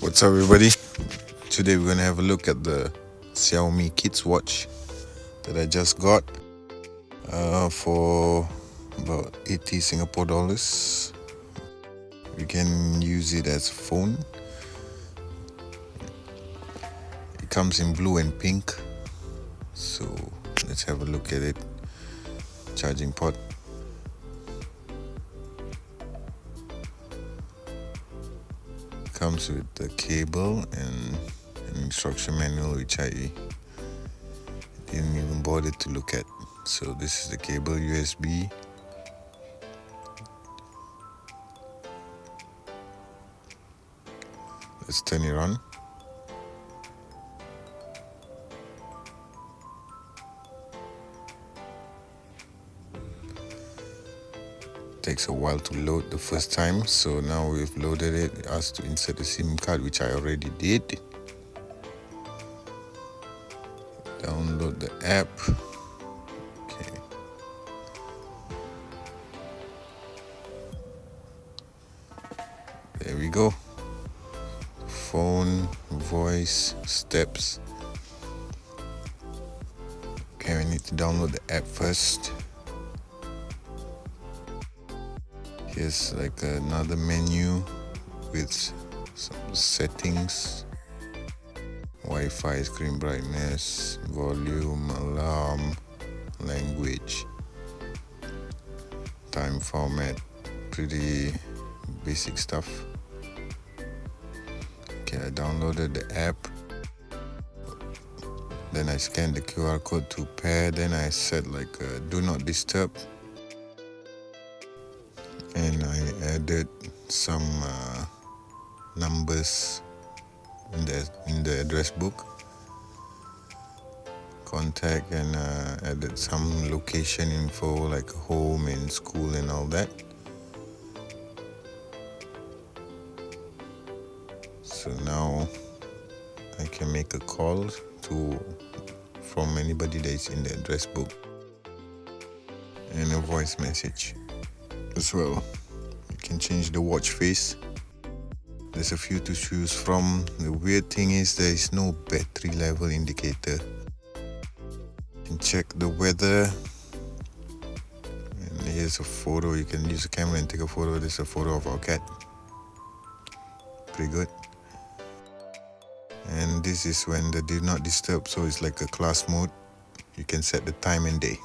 What's up, everybody? Today we're gonna have a look at the Xiaomi kids watch that I just got for about 80 Singapore dollars. You can use it as a phone. It comes in blue and pink, so let's have a look at it. Charging port. Comes with the cable and an instruction manual, which I didn't even bother to look at. So this is the cable, USB. Let's turn it on. Takes a while to load the first time, so now we've loaded it. It asks to insert the SIM card, which I already did. Download the app. Okay. There we go. Phone, voice, steps. Okay, we need to download the app first. Here's like another menu with some settings. Wi-Fi, screen brightness, volume, alarm, language, time format, pretty basic stuff. Okay, I downloaded the app. Then I scanned the QR code to pair. Then I set like do not disturb. And I added some numbers in the address book, contact, and added some location info like home and school and all that. So now I can make a call from anybody that is in the address book, and a voice message as well. You can change the watch face. There's a few to choose from. The weird thing is there is no battery level indicator. You can check the weather. And here's a photo. You can use a camera and take a photo. This is a photo of our cat. Pretty good. And this is when the do not disturb, so it's like a class mode. You can set the time and day.